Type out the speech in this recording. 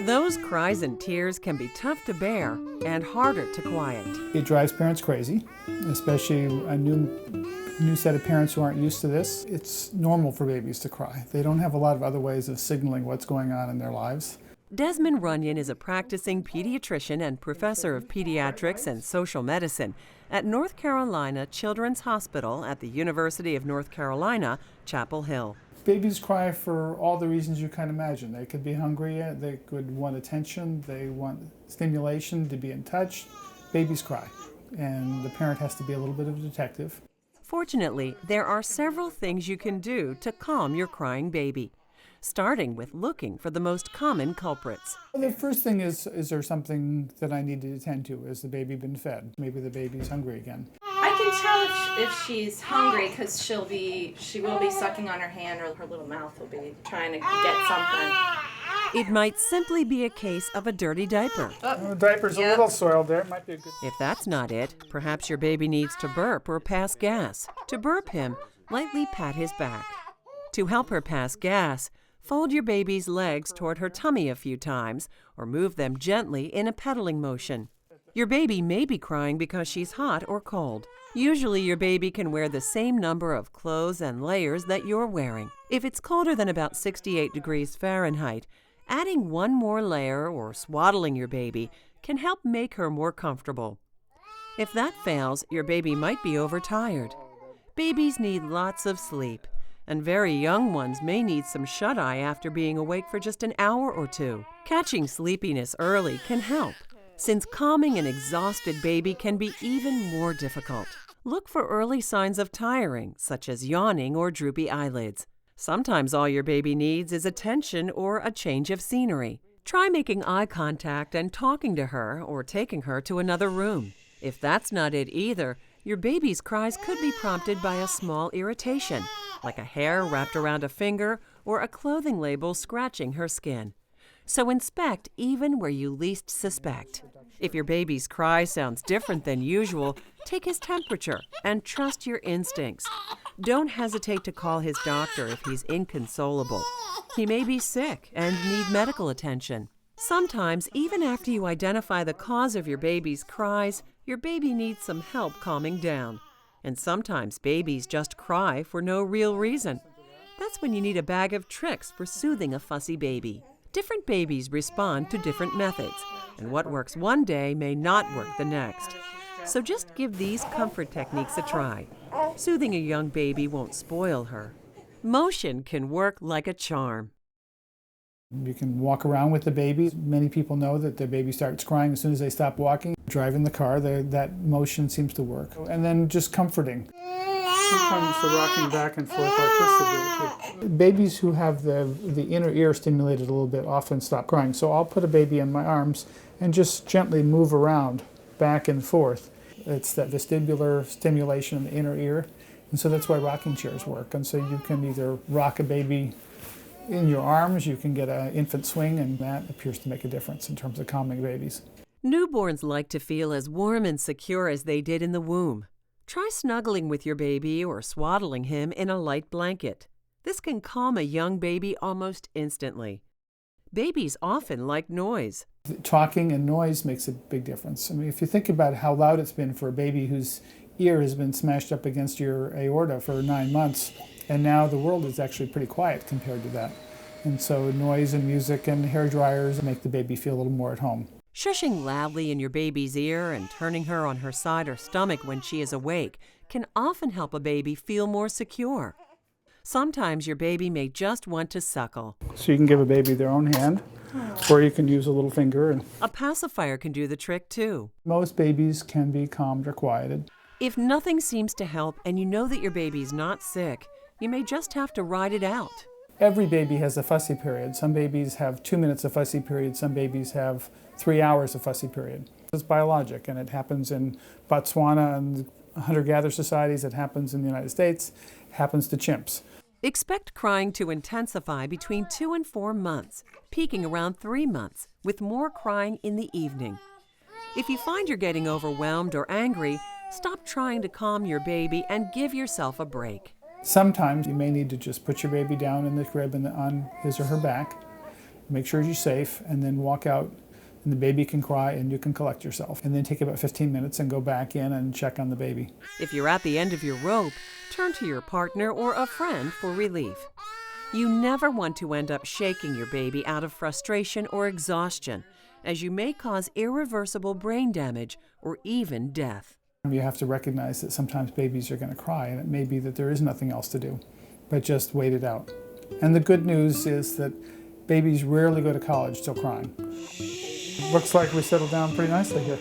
Those cries and tears can be tough to bear and harder to quiet. It drives parents crazy, especially a new set of parents who aren't used to this. It's normal for babies to cry. They don't have a lot of other ways of signaling what's going on in their lives. Desmond Runyon is a practicing pediatrician and professor of pediatrics and social medicine at North Carolina Children's Hospital at the University of North Carolina, Chapel Hill. Babies cry for all the reasons you can imagine. They could be hungry, they could want attention, they want stimulation, to be in touch. Babies cry, and the parent has to be a little bit of a detective. Fortunately, there are several things you can do to calm your crying baby, starting with looking for the most common culprits. The first thing is there something that I need to attend to? Has the baby been fed? Maybe the baby's hungry again. I can tell if she's hungry because she will be sucking on her hand, or her little mouth will be trying to get something. It might simply be a case of a dirty diaper. The diaper's a little soiled there. It might be a good. If that's not it, perhaps your baby needs to burp or pass gas. To burp him, lightly pat his back. To help her pass gas, fold your baby's legs toward her tummy a few times or move them gently in a pedaling motion. Your baby may be crying because she's hot or cold. Usually your baby can wear the same number of clothes and layers that you're wearing. If it's colder than about 68 degrees Fahrenheit, adding one more layer or swaddling your baby can help make her more comfortable. If that fails, your baby might be overtired. Babies need lots of sleep, and very young ones may need some shut-eye after being awake for just an hour or two. Catching sleepiness early can help, since calming an exhausted baby can be even more difficult. Look for early signs of tiring, such as yawning or droopy eyelids. Sometimes all your baby needs is attention or a change of scenery. Try making eye contact and talking to her or taking her to another room. If that's not it either, your baby's cries could be prompted by a small irritation, like a hair wrapped around a finger or a clothing label scratching her skin. So inspect even where you least suspect. If your baby's cry sounds different than usual, take his temperature and trust your instincts. Don't hesitate to call his doctor if he's inconsolable. He may be sick and need medical attention. Sometimes, even after you identify the cause of your baby's cries, your baby needs some help calming down. And sometimes babies just cry for no real reason. That's when you need a bag of tricks for soothing a fussy baby. Different babies respond to different methods, and what works one day may not work the next. So just give these comfort techniques a try. Soothing a young baby won't spoil her. Motion can work like a charm. You can walk around with the baby. Many people know that their baby starts crying as soon as they stop walking. Driving the car, that motion seems to work. And then just comforting. Sometimes the rocking back and forth like this will do it too. Babies who have the inner ear stimulated a little bit often stop crying. So I'll put a baby in my arms and just gently move around back and forth. It's that vestibular stimulation in the inner ear. And so that's why rocking chairs work. And so you can either rock a baby in your arms, you can get an infant swing, and that appears to make a difference in terms of calming babies. Newborns like to feel as warm and secure as they did in the womb. Try snuggling with your baby or swaddling him in a light blanket. This can calm a young baby almost instantly. Babies often like noise. Talking and noise makes a big difference. I mean, if you think about how loud it's been for a baby whose ear has been smashed up against your aorta for 9 months, and now the world is actually pretty quiet compared to that. And so noise and music and hair dryers make the baby feel a little more at home. Shushing loudly in your baby's ear and turning her on her side or stomach when she is awake can often help a baby feel more secure. Sometimes your baby may just want to suckle. So you can give a baby their own hand, or you can use a little finger. A pacifier can do the trick too. Most babies can be calmed or quieted. If nothing seems to help and you know that your baby's not sick, you may just have to ride it out. Every baby has a fussy period. Some babies have 2 minutes of fussy period. Some babies have 3 hours of fussy period. It's biologic, and it happens in Botswana and hunter-gatherer societies. It happens in the United States. It happens to chimps. Expect crying to intensify between 2 and 4 months, peaking around 3 months, with more crying in the evening. If you find you're getting overwhelmed or angry, stop trying to calm your baby and give yourself a break. Sometimes you may need to just put your baby down in the crib and on his or her back, make sure you're safe, and then walk out, and the baby can cry and you can collect yourself. And then take about 15 minutes and go back in and check on the baby. If you're at the end of your rope, turn to your partner or a friend for relief. You never want to end up shaking your baby out of frustration or exhaustion, as you may cause irreversible brain damage or even death. You have to recognize that sometimes babies are going to cry, and it may be that there is nothing else to do, but just wait it out. And the good news is that babies rarely go to college still crying. Looks like we settled down pretty nicely here.